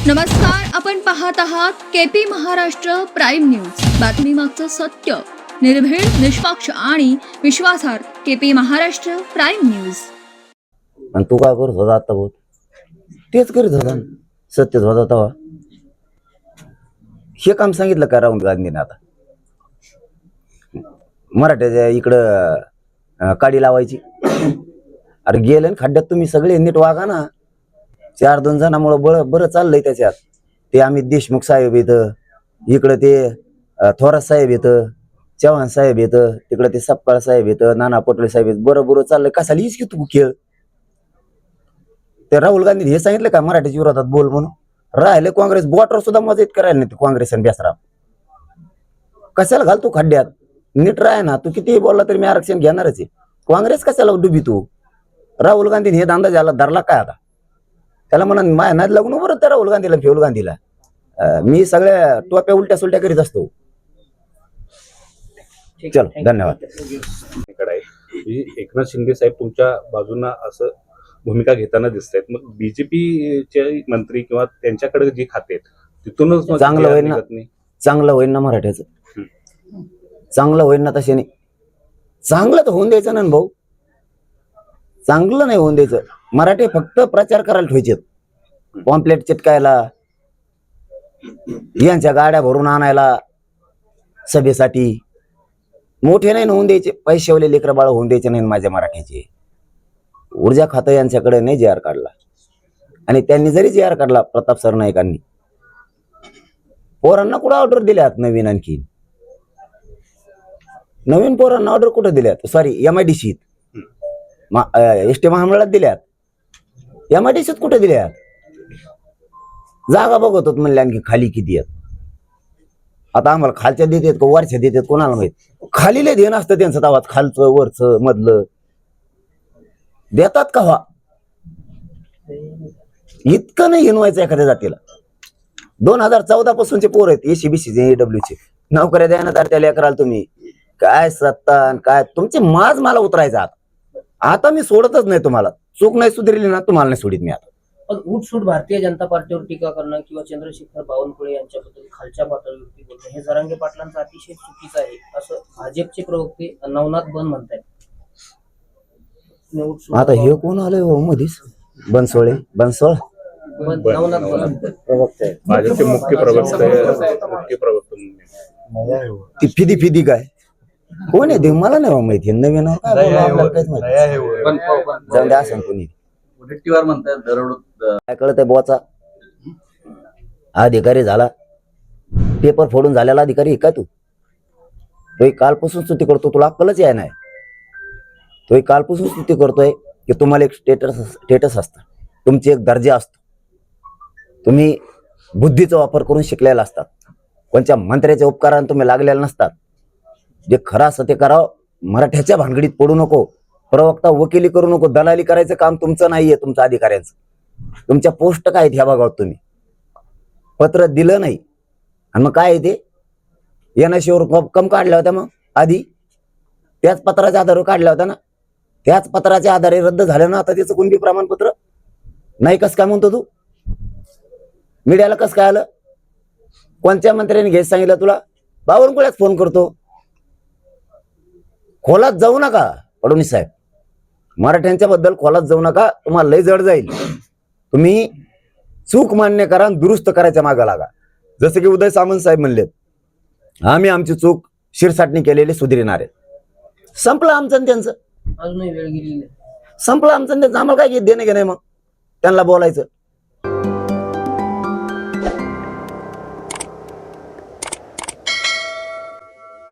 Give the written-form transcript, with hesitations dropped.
नमस्कार, आपण पाहत आहात केपी महाराष्ट्र प्राईम न्यूज. बातमी मागचं सत्य, निर्भीड, निष्पक्ष आणि विश्वासार्ह. KP Maharashtra prime news. आणि तू काय करत होता आता? बहुत तेच करीत होता, सत्यच होता तेव्हा. हे काम सांगितलं का राहुल गांधीने? आता मराठ्याच्या इकडं काडी लावायची. अरे गेले ना खड्ड्यात तुम्ही सगळे, नीट वागा ना. 4-2 जणांमुळे बरं चाललंय त्याच्यात. ते अमित देशमुख साहेब येतं, इकडं ते थोरात साहेब येतं, चव्हाण साहेब येतं, तिकडं ते सपकाळ साहेब येतं, नाना पटोले साहेब येत. बरं चाललंय. कसा लिहिस की तू खेळ? ते राहुल गांधी हे सांगितलं का मराठीच्या विरोधात बोल म्हणून? राहिले काँग्रेस बोटवर सुद्धा मदत करायला नाही काँग्रेस आणि बेसराम. कशाला घाल तू खड्ड्यात? नीट राह ना. तू कितीही बोलला तरी मी आरक्षण घेणारच आहे. काँग्रेस कशाला डुबी तू? राहुल गांधीने हे धंदा झाला धरला काय आता? त्याला म्हणा माया नाद लागून बरं त्या राहुल गांधीला, फेहुल गांधीला. मी सगळ्या टोप्या उलट्या सुलट्या करीत असतो. चल, धन्यवाद. एकनाथ शिंदे साहेब तुमच्या बाजूला असं भूमिका घेताना दिसत आहेत. मग बीजेपीचे मंत्री किंवा त्यांच्याकडे जे खाते तिथूनच चांगलं होईल ना, चांगलं होईल ना मराठ्याचं. चांगलं होईल ना. तसे नाही, चांगलं तर होऊन द्यायचं ना भाऊ. चांगलं नाही होऊन द्यायचं. मराठी फक्त प्रचार करायला ठेवायचे, पॉम्पलेट चिटकायला, यांच्या गाड्या भरून आणायला सभेसाठी. मोठे नाही होऊन द्यायचे. पैशावले लेकरं बाळ होऊन द्यायचे नाही माझ्या मराठ्याचे. ऊर्जा खातं यांच्याकडे नाही JR काढला. आणि त्यांनी जरी JR काढला प्रताप सरनाईकांनी, पोरांना कुठं ऑर्डर दिल्यात नवीन? आणखी नवीन पोरांना ऑर्डर कुठं दिल्यात? सॉरी, MIDC ST महामंडळात दिल्यात. MIDC कुठे दिल्यात? जागा बघत होत म्हणले आणखी खाली किती आहेत. आता आम्हाला खालच्या देतात का वरच्या देतात कोणाला माहित. खाली लय देणं असतं त्यांचं तावात, खालचं वरचं मधलं देतात का? व्हा इतकं नाही हिनवायचं एखाद्या जातीला. 2014 पासूनचे पोर आहेत ACBCचे AWचे नोकऱ्या द्या ना. तर त्या लेकराला तुम्ही काय सत्ता काय तुमचे माज मला उतरायचा. आता मी सोडतच नाही तुम्हाला. चूक नाही सुधारली ना तुम्हाला नाही सोडित मी आता. पण उठसूट भारतीय जनता पार्टीवर टीका करणं किंवा चंद्रशेखर बावनकुळे यांच्याबद्दल खालच्या पातळीवरती बोलणं हे जरांगे पाटलांचं अतिशय चुकीचं आहे, असं भाजपचे प्रवक्ते नवनाथ बन म्हणतात. आता हे कोण आलंय हो मधीच? बनसोळ नवनाथ बन भाजपचे मुख्य प्रवक्ते. ती फिदी काय कोण आहे ते मला नाही माहिती. नवीन जाऊन द्या असं कोणी काय कळत बोचा अधिकारी झाला, पेपर फोडून झालेला अधिकारी का तू? तो कालपासून स्तुती करतो, तुला अक्कलच आहे नाही. तो कालपासून स्तुती करतोय की तुम्हाला एक स्टेटस असतं, तुमची एक दर्जा असतो, तुम्ही बुद्धीचा वापर करून शिकलेला असतात, कोणत्या मंत्र्याच्या उपकाराने तुम्ही लागलेला नसतात. जे खरं असं ते करावं. मराठ्याच्या भानगडीत पडू नको. प्रवक्ता वकिली करू नको. दलाली करायचं काम तुमचं नाहीये, तुमचं अधिकाऱ्यांचं. तुमच्या पोस्ट काय ह्या बघा. तुम्ही पत्र दिलं नाही आणि मग काय ते NICवर कम काढल्या होत्या. मग आधी त्याच पत्राच्या आधारे काढल्या होत्या ना. त्याच पत्राच्या आधारे रद्द झालं ना. आता त्याचं कुणबी प्रमाणपत्र नाही. कस काय म्हणतो तू? मीडियाला कस काय आलं? कोणत्या मंत्र्याने घ्यायचं सांगितलं तुला? बावनकुळ्यात फोन करतो. खोलात जाऊ नका फडणवीस साहेब. मराठ्यांच्या बद्दल खोलात जाऊ नका, तुम्हाला लय जड जाईल. तुम्ही चूक मान्य करा, दुरुस्त करायच्या मागे लागा. जसं की उदय सामंत साहेब म्हणलेत, आम्ही आमची चूक शिरसाटणी केलेली सुधारणार आहे. संपलं आमचं आणि त्यांचं. अजूनही वेळ गेलेली नाही. संपलं आमचं आणि त्यांचं. आम्हाला काय देणं घे नाही मग त्यांना बोलायचं.